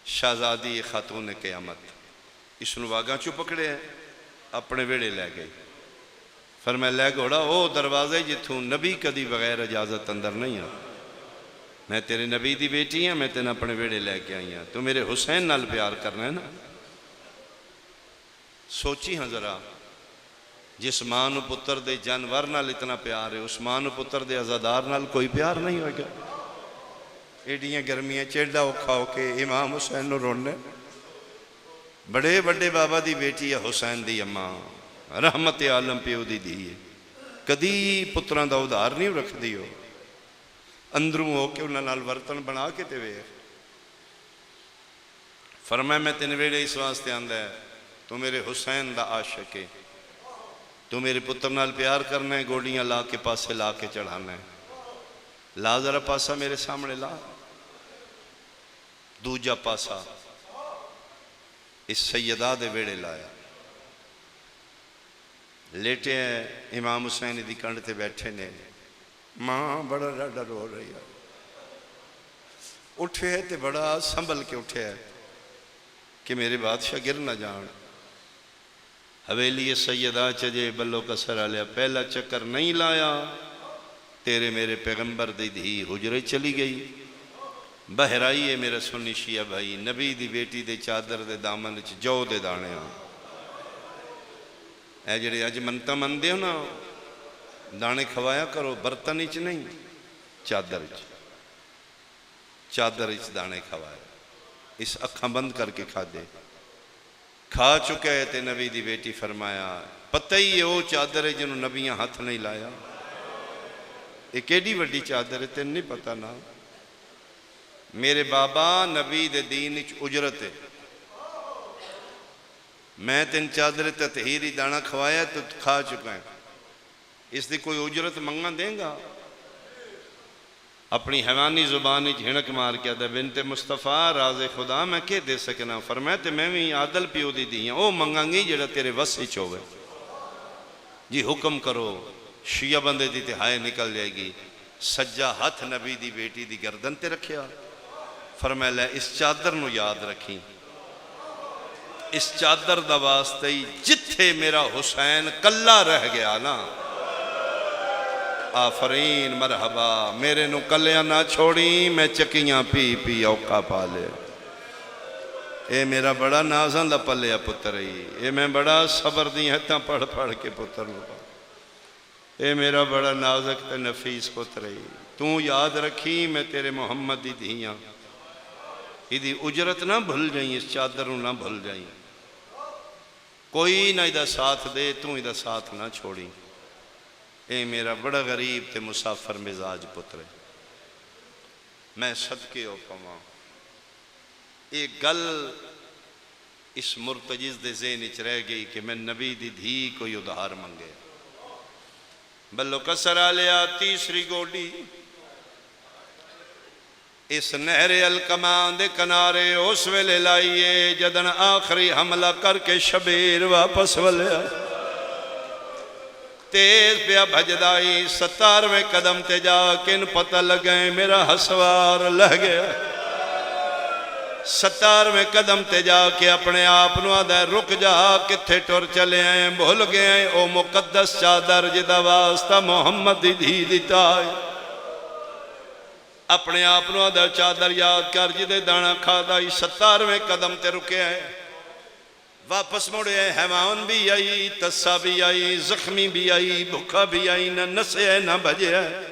شہزادی خاتون قیامت، اس نو واگاں چو پکڑے ہیں، اپنے ویڑے لے گئی۔ فرمایا لے گھوڑا او دروازے جتھوں نبی کدی بغیر اجازت اندر نہیں آ، میں تیرے نبی دی بیٹی ہیں، میں تینے اپنے ویڑے لے کے آئی ہیں، تو میرے حسین نال پیار کرنا ہے نا۔ سوچی ہاں ذرا، جس ماں نو پتر دے جانور نال اتنا پیار ہے، اس ماں نو پتر دے عزادار نال کوئی پیار نہیں ہوگا۔ ایڈیاں گرمیاں چیڑا اوکھا ہو کے امام حسین نو رونے، بڑے بڑے بابا دی بیٹی ہے حسین دی اماں، رحمت عالم پیو دی دی ہے، کدی پتران دا ادھار نہیں رکھ دیو، اندروں ہو کے انہاں نال ورتن بنا کے تے وے۔ فرمایا میں تین ویڑے اس واسطے آندا ہے، تو میرے حسین دا عاشق ہے، تو میرے پتر نال پیار کرنا ہے، گوڑیاں لا کے پاسے لا کے چڑھانا ہے، لا ذرا پاسا میرے سامنے لا۔ دوجا پاسا اس سیدہ دے ویڑے لایا، لیٹے ہیں امام حسین دی کنڈ تے بیٹھے نے، ماں بڑا ڈاڈا رو رہی ہے، اٹھے تے بڑا سنبھل کے اٹھے ہے کہ میرے بادشاہ گر نہ جان۔ حویلی سیدہ چجے بلو کا سرا لیا، پہلا چکر نہیں لایا، تیرے میرے پیغمبر دی دھی حجرے چلی گئی۔ بہر آئی ہے میرا سنی شیعہ بھائی، نبی دی بیٹی دے چادر دے دامن وچ جو دے دانے ہاں، اے جڑے اج منتا مندے ہو نا، دانے کھوایا کرو، برتن وچ نہیں، چادر وچ، چادر وچ دانے کھوایا، اس اکھاں بند کر کے کھا دے۔ کھا چکے ہے تے نبی دی بیٹی فرمایا، پتہ ہی ہے وہ چادر ہے جنہوں نبیاں ہاتھ نہیں لایا، ایک ایڈی وڈی چادر ہے تین نہیں پتہ نا، میرے بابا نبی دے دین وچ اجرت ہے، میں تین چادر تطہیری دانا کھوایا تو کھا چکا ہے، اس دی کوئی اجرت منگا دیں گا؟ اپنی حیوانی زبانی جھنک مار کیا دا بنت مصطفیٰ راز خدا میں کہ دے سکنا، فرمایا تے میں بھی عادل پیو دی دیاں، او منگاں گی جڑا تیرے وسع چوے، جی حکم کرو، شیعہ بندے دی تہائے نکل جائے گی۔ سجا ہاتھ نبی دی بیٹی دی گردن تے رکھیا، فرمایا لے اس چادر نو یاد رکھیں، اس چادر دا واسطے ہی جتھے میرا حسین کلا رہ گیا نا، آفرین مرحبا، میرے نو کلیاں نہ چھوڑی، میں چکیاں پی پی اوقا پالے، اے میرا بڑا نازاں دا پلیا پتر ہی، اے میں بڑا صبر دی ہتاں پڑھ پڑھ کے پتر نو، اے میرا بڑا نازک تے نفیس پتر ہی، تو یاد رکھی میں تیرے محمد دی دھیاں، ایدی اجرت نہ بھل جائیں، اس چادر نہ بھل جائیں، کوئی نہ ایدہ ساتھ دے، تو ایدہ ساتھ نہ چھوڑی، اے میرا بڑا غریب تے مسافر مزاج پتر ہے، میں صدقے ہو پاواں۔ ایک گل اس مرتجز دے ذہن وچ رہ گئی کہ میں نبی دی دھی کوئی ادھار منگے، بلو کسرا لیا تیسری گوڑی، اس نہر الکمان دے کنارے اس ویلے لائیے جدن آخری حملہ کر کے شبیر واپس ولیا، تیز پیا بھجدائی 17ویں قدم تے جا کے ان پتہ لگائیں میرا حسوار لہ گیا، 17ویں قدم تے جا کے اپنے آپ نو آدھا رک جا کتھے ٹور چلے آئیں، بھول گئے او مقدس چادر جدا واسطہ محمد دی دھی دیتا ہے، اپنے آپ نو آدھا چادر یاد کر جدے دانا کھا دائی، 17ویں قدم تے رکے آئے، واپس موڑے آئے، حیوان بھی آئی، تسا بھی آئی، زخمی بھی آئی، بھکا بھی آئی، نہ نسے آئے نہ بجے آئے،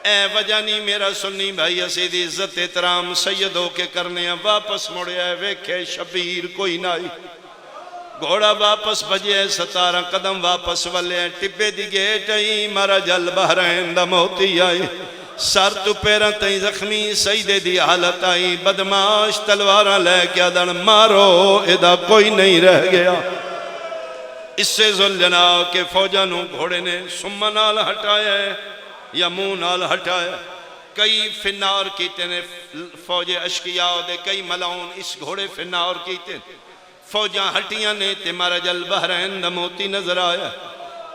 اے وجہ نہیں میرا سنی بھائی اسیدی عزت احترام سید ہو کے کرنے ہیں، واپس موڑے آئے، ویکھے شبیر کوئی نہ آئی، گھوڑا واپس بجے 17 قدم واپس والے ٹبے دی گیٹ آئی مرج البحرین دا موتی آئی سر تو پیرا تئی زخمی سیدے دی حالت آئی بدماش تلواراں لے کے دن مارو ادا کوئی نہیں رہ گیا اس سے ذوالجنا کے فوجانوں گھوڑے نے سمہ نال ہٹایا ہے یا منہ نال ہٹایا کئی فنار کیتے نے فوج اشکیاء دے کئی ملاؤن اس گھوڑے فنار کیتے فوجاں ہٹیاں نے تے مرج البحرین دا موتی نظر آیا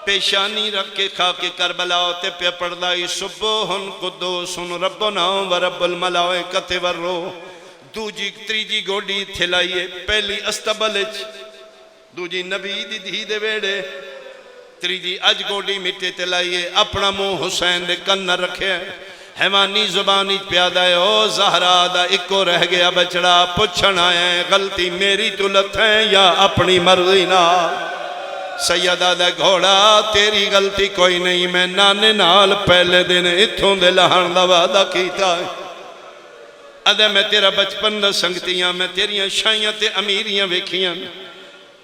پیشانی رکھ کے خاک کربلا تے پہ پردائی سبحان قدوس ربنا و رب الملائکۃ والروح دوجی تریجی گوڑی تھلائیے پہلی استبلج دوجی نبی دی دھی دے ویڑے تریجی اج گوڑی مٹے تلائیے اپنا منہ حسین دے کن نہ رکھے حیوانی زبانی پیادہ ہے او زہرا دا اکو رہ گیا بچڑا پچھنا ہے غلطی میری تلت ہے یا اپنی مرضی نہ سیدہ دے گھوڑا تیری غلطی کوئی نہیں میں نانے نال پہلے دن اتھوں دے لہن دا وعدہ کیتا ہے ادھے میں تیرا بچپن دا سنگتیاں میں تیریاں شائیاں تے امیریاں ویکھیاں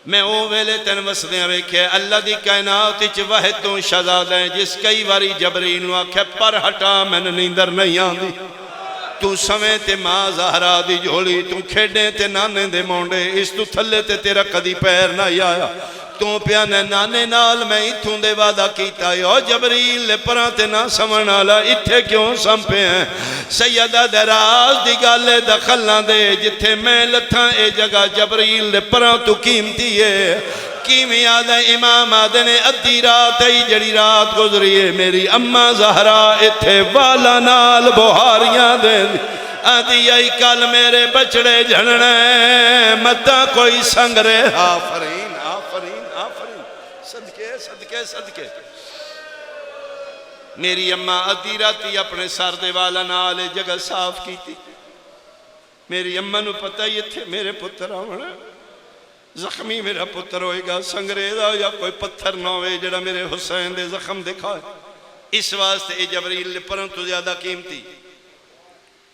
میں او ویلے تن وسدیاں ویکھے اللہ دی کائنات وچ واحد تو شہزادہ ہے جس کئی واری جبریل نو آکھے پر ہٹا میں نیندر نہیں آندی تو سمے تے ماں زہرا دی جھولی تو کھیڈے تے نانے دے مونڈے اس تو تھلے تے تیرا کدی پیر نہ آیا تو پیانے نانے نال میں اتھوں دے وعدہ کیتا ہے او جبریل لے پران تے نہ سمن آلا اتھے کیوں سمپے ہیں سیدہ دراز دی گالے دخل نہ دے جتھے میں لتھاں اے جگہ جبریل لے پران تو قیمتی ہے کیمی آدھے امام آدھے نے ادھی رات ہی جڑی رات گزری ہے میری اممہ زہرا اتھے والا نال بہاریاں دے آدھی آئی کل میرے بچڑے جھننے مدہ کوئی سنگ رہے آفرین صدقے میری اممہ ادھی راتی اپنے سر دے والا نالے جگہ صاف کی تھی میری اممہ نو پتہ یہ تھے میرے پتر آونا زخمی میرا پتر ہوئے گا سنگریزہ یا کوئی پتھر نہ ہوئے جڑا میرے حسین دے زخم دکھائے اس واسطے اے جبریل لے پرن تو زیادہ قیمتی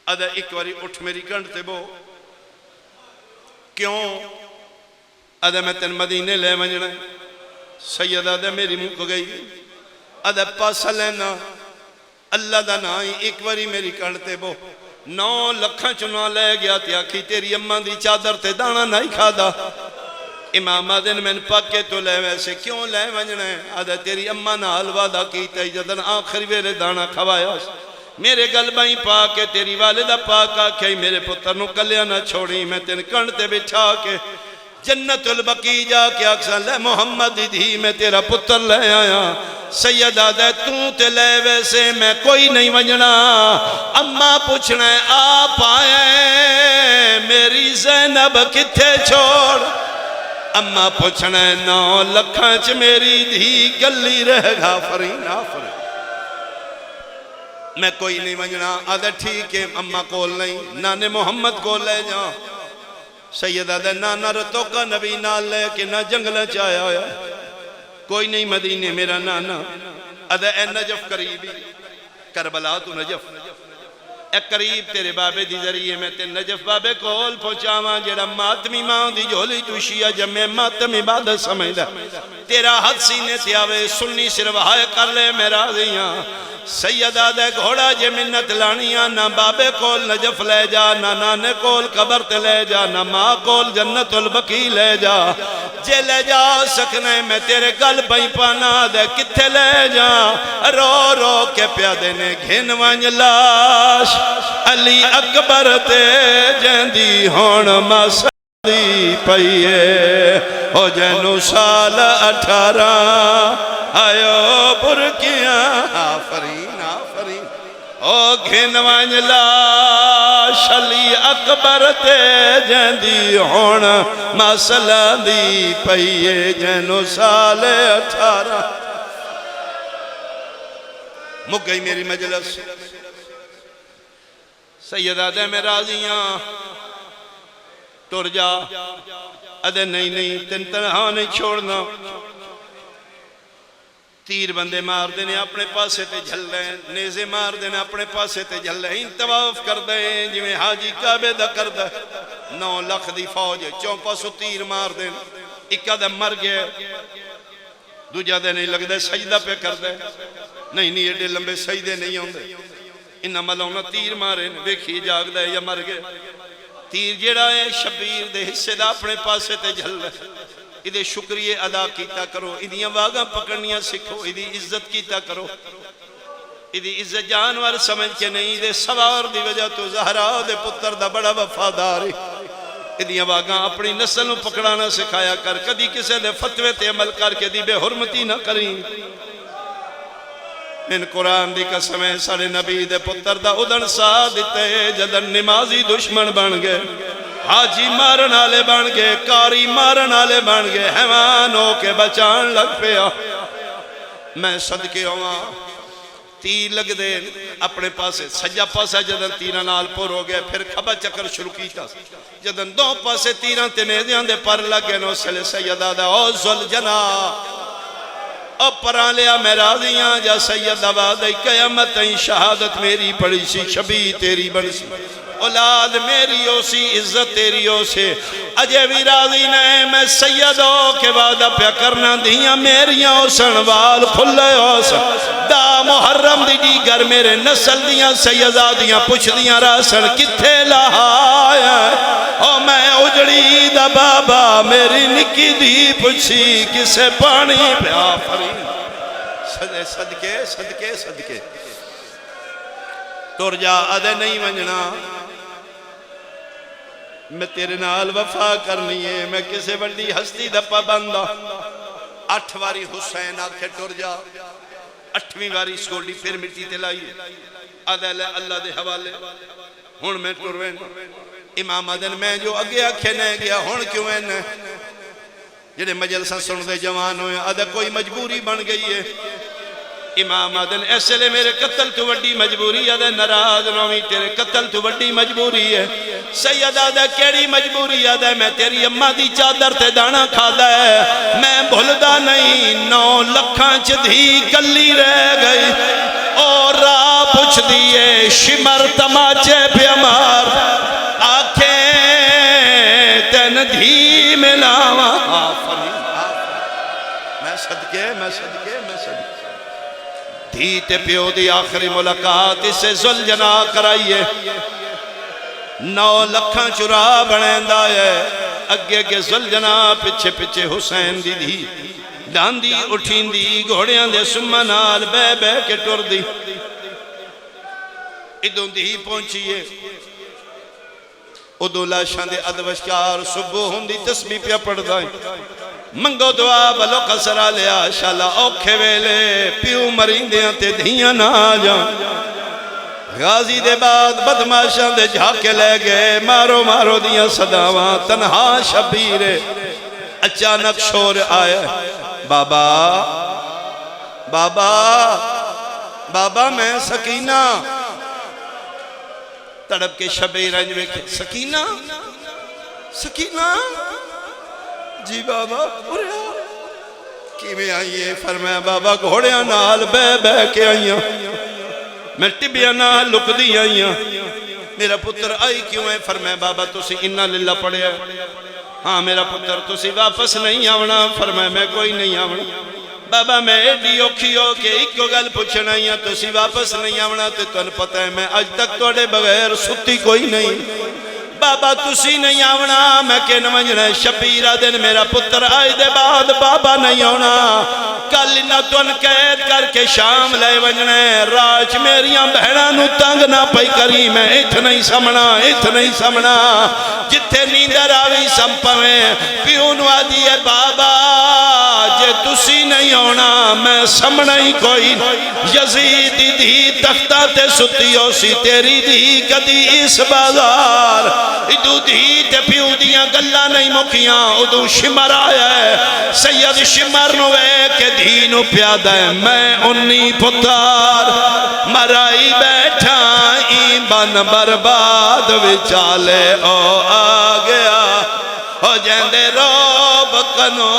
ادھا ایک واری اٹھ میری کنڈ تے بو کیوں ادھا میں تن مدینے لے منجنے سیدہ دے میری منہ کو گئی ادھا پاسا لینا اللہ دا نائی ایک واری میری کڑتے بو 9 لکھاں چنا لے گیا تیا کی تیری اممہ دی چادر تے دانا نہیں کھا دا امام آدھن میں پاکے تو لے ویسے کیوں لے ونجنے ادھا تیری اممہ نہ حلوہ دا کیتا ہے جدن آخری ویلے دانا کھوایا میرے گلبائیں پاکے تیری والدہ پاکا کہی میرے پتر نو کلیا نہ چھوڑی میں تین کڑتے بچھا کے جنت البقی جا کے اکسا لے محمد دھی میں تیرا پتر لے آیا سیدہ دے تے لے ویسے میں کوئی نہیں ونجنا اممہ پوچھنا ہے آپ آئے میری زینب کتھے چھوڑ اممہ پوچھنا ہے 9 لکھاں چ میری دھی گلی رہ گا فرین آفرین میں کوئی نہیں ونجنا آدھا ٹھیک ہے اممہ کول نہیں نانے محمد کول لے جاؤ سیدہ دے نانا رتو کا نبی نال لے کہ نہ جنگلہ چاہیا ہویا کوئی نہیں مدینے میرا نانا ادھا اے نجف قریبی کربلا تو نجف اے قریب تیرے بابے دی ذریعے میں تے نجف بابے کول پہنچاواں جڑا ماتمی ماں دی جھولی تو شیعہ جمع ماتمی عبادت سمجھدا تیرا حد سینے تیاوے سنی سروہائے کر لے میرا دیاں سیدہ دے گھوڑا جے منت لانیاں نہ بابے کول نجف لے جا نہ نانے کول قبر تے لے جا نہ ماں کول جنت البقی لے جا جے لے جا سکنے میں تیرے گل بھئی پانا دے کتھے لے جا رو رو کے پیادے نے گھن ونج لاش علی اکبر تے جیندی ہون مسلی پئیے ہو جنو سال 18 آیو برکیاں آفرین آفرین او گھن ونج لاش علی اکبر تے جیندی ہون مسلہ دی پئیے جنو سال 18 مک گئی میری مجلس سیدہ دے میں راضیاں ٹر جا ادھے نہیں تن تنہا نہیں چھوڑنا تیر بندے مار دینے اپنے پاسے تے جھل رہے نیزے مار دینے اپنے پاسے تے جھل رہے انتواف کر دیں جویں حاجی کعبے دا کر دے 9 لکھ دی فوج چوپا سو تیر مار دینے ایک آدھا مر گیا دوجہ دے نہیں لگتا سجدہ پہ کر دے نہیں ایڈے لمبے سجدے نہیں ہوندے انہاں ملونا تیر مارے ویکھی جاگ دے یا مر گئے تیر جڑا ہے شبیر دے حصے دا اپنے پاسے تے جھل رہے ادھے شکریہ ادا کیتا کرو ادھیاں واگاں پکڑنیاں سکھو ادھی عزت کیتا کرو ادھی عزت جانور سمجھ کے نہیں دے سوار دی وجہ تو زہرا دے پتر دا بڑا وفادار ادھیاں واگاں اپنی نسل نو پکڑانا سکھایا کر کدی کسے دے فتوے تے عمل کر کے دی بے حرمتی نہ کریں ان قرآن دی قسم ہے سارے نبی دے پتر دا ادن سا دیتے جدن نمازی دشمن بن گئے حاجی مارن آلے بن گئے کاری مارن آلے بن گئے حیوان ہو کے بچان لگ پیا میں صدقے ہوا تیر لگ دے اپنے پاسے سجا پاسا جدن تیران نال پر ہو گئے پھر کھبا چکر شروع کیتا جدن دو پاسے تیران تنیدیاں دے پر لگے نو سلے سیدہ دا او زل جنا او پران لیا میں راضیاں جا سیدہ وعدہ قیامت شہادت میری پڑی سی شبی تیری بڑی سی اولاد میری ہو سی عزت تیری ہو سے اجے بھی راضی نہیں میں سیدوں کے وعدہ پہ کرنا دیاں میریاں ہو سنوال کھلے ہو سن دا محرم دی دیگر میرے نسل دیاں سیدہ دیاں پوچھ دیاں راسن کتھے لہایا او میں اجڑی دا بابا میری نکی دی پوچھی کسے پانی پہ آفرین صدقے صدقے صدقے تور جا آدھے نہیں ونجنا میں تیرے نال وفا کرنی ہے میں کسے بڑی ہستی دپا بندہ 8 واری حسین آکھے ٹور جا 8ویں واری سکوڑی پھر مٹی تلائی آدھے اللہ دے حوالے ہون میں ٹوروین امام آدھن میں جو اگے آکھے نہیں گیا ہون کیوں ہے جنہیں مجلسہ سن دے جوان ہوئے آدھے کوئی مجبوری بن گئی ہے امام آدھن ایسے لے میرے قتل تو وڈی مجبوری آدھے نراز نوی تیرے قتل تو وڈی مجبوری ہے سید آدھے کیڑی مجبوری آدھے میں تیری اممہ دی چادر تے دانا کھا دے میں بھلدہ نہیں 9 لکھاں چدھی کلی رہ گئی اور راہ پوچھ دیئے شمر تماچے پہ امار آنکھیں تن دھی ملاوا میں صدقے دھی تے پیو دی آخری ملاقات اسے زلجنا کرائیے 9 لکھاں چرا بنیندہ ہے اگے کے زلجنا پچھے پچھے حسین دی دی ڈاندی اٹھین دی گھوڑیاں دے سمنال بے بے کے ٹور دی ادھوں دی پہنچیے ادھو لاشاں دے ادوشکار صبح ہوں دی تسبیح پیا پڑھ دائیں منگو دعا بلو قصرہ لیا شالا اوکھے ویلے پیو مریندیاں تے دھیاں نہ جان غازی دے بعد بدماشاں دے جھاکے لے گئے مارو مارو دیاں صداواں تنہا شبیر اچانک شور آیا بابا بابا بابا میں سکینہ تڑپ کے شبیر انجوے کے سکینہ سکینہ جی بابا کی میں آئیے فرمایا بابا گھوڑیاں نال بے بے کے آئیاں میں ٹبیاں نال لک دی آئیاں میرا پتر آئی کیوں ہے فرمایا بابا تسی انہا للہ پڑے ہیں ہاں میرا پتر تسی واپس نہیں آونا فرمایا میں کوئی نہیں آونا بابا میں ایڈی اوکھی ہو کہ ایک کو گل پوچھنا ہی تسی واپس نہیں آونا تو تن پتہ ہے میں آج تک توڑے بغیر ستی کوئی نہیں بابا تسی نہیں آونا میں کہ نمجھنا شبیرہ دن میرا پتر آئے دے بعد بابا نہیں آونا کل نہ تن قید کر کے شام لے ونجنے راج میریاں بہنہ نو تنگ نہ پئی کری میں ایتھ نہیں سمنا جتھے نیندر آوی سمپویں پیونو آدھیے بابا جے تسی نہیں ہونا میں سمنا ہی کوئی یزید دی تختہ تے ستی ہو سی تیری دی کدی اس بازار ادو دی تے پیو دیاں گلہ نہیں مکیاں ادو شمر آیا ہے سید شمر نوے کے دینو پیادہ ہے میں انی پتار مرائی بیٹھا ایمان برباد وچالے او آگیا ہو جیندے روب کنو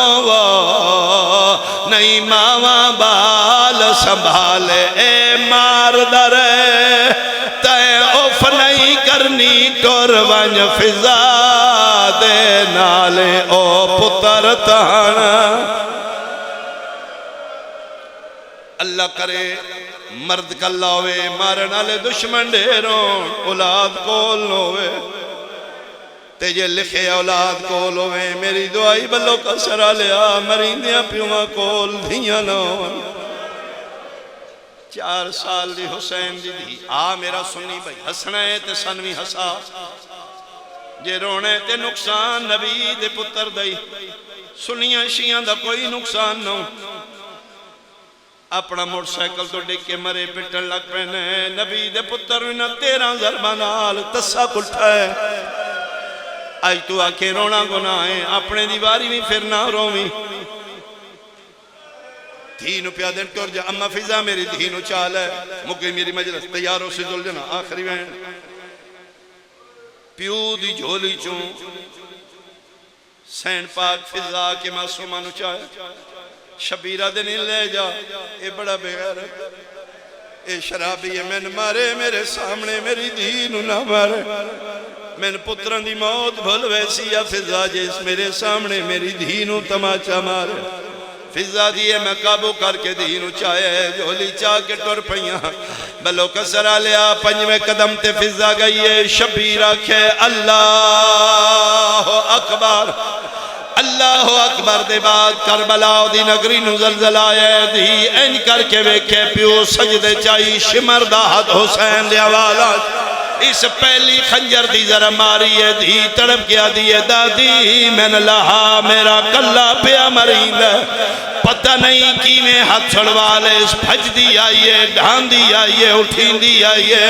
نہیں ماما بال سنبھالے اے مار درے تے اوف نہیں کرنی ٹور ونج فضا دے نالے او پتر ترتانا اللہ کرے مرد کلا ہوئے مارن والے دشمن ڈھیروں اولاد کول نہ ہوئے تے جے لکھے اولاد کول ہوئے میری دعائی بلو کا سرا لیا مریندیاں پیواں کول دھیاں نہ ہوئے 4 سال دی حسین دی میرا سنی بھائی ہسنا ہے تے سنوی ہسا جے رونے تے نقصان نبی دے پتر دائی سنیاں شیاں دا کوئی نقصان نہ اپنا موٹر سائیکل تو ڈیک کے مرے پٹن لگ پہنے نبی دے پتر انہاں 13 ضربانال تسا کلٹھا ہے آج تو آکے رونا گناہ ہے اپنے دیواری میں پھرنا رومی دھینو پیادن ٹور جا اما فضا میری دھینو چال ہے مکہ میری مجلس تیاروں سے جل جنا آخری بہن پیو دی جھولی چون سین پاک فضا کے معصومانو چاہے شبیرہ دن لے جا اے بڑا بغیر اے شرابی ہے میں مارے میرے سامنے میری دھینو نہ مارے میں پتران دی موت بھل ویسی یا فضا جیس میرے سامنے میری دھینو تماچا مارے فضا دیئے میں قابو کر کے دھینو چاہے جھولی چاہ کے ٹور پہیاں بلو کسرا لیا پنجویں قدم تے فضا گئیے شبیرہ کھے اللہ اکبر اللہ اکبر دے بعد کربلا دی نگری نو زلزلہ آئے دی این کر کے ویکھے پیو سجدے چاہی شمر داہد حسین دے آوالات اس پہلی خنجر دی ذرا ماری ہے دی تڑپ گیا دیئے دادی میں نے لہا میرا کلہ پیا مرین پتہ نہیں کی میں ہاتھ چھڑوالے اس پھج دی آئیے ڈھان دی آئیے اٹھین دی آئیے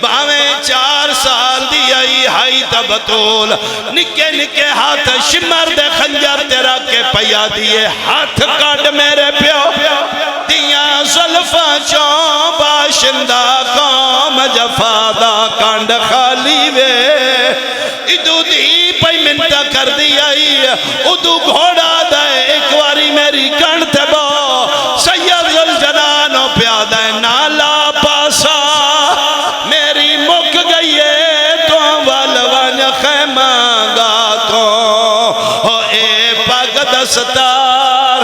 باویں 4 سال دی آئی ہائی تبتول نکے نکے ہاتھ شمر دے خنجر تیرا کے پیا دیئے ہاتھ کاٹ میرے پیو دیاں ظلفہ چون باشندہ قوم جفادہ کانڈ خالی وے ادو دی پئی منتہ کر دی آئی ادو گھوڑا دائے ایک واری میری کانڈ تے بو سید ذوالجلالو پیادہ نالا پاسا میری مک گئی ہے تو والوان خیمانگا تو اے پاک دستار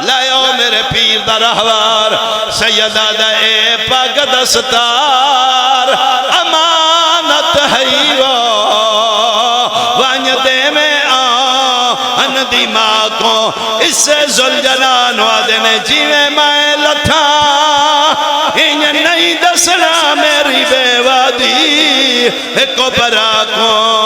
لائیو میرے پیر دا رہوار سیدہ دا اے پاک دستار امانت ہے وانج دے میں آن دی ماں کو اس سے ذوالجلال وعدنے جیوے میں لتھا انہیں نہیں دسنا میری بے وادی کو برا کو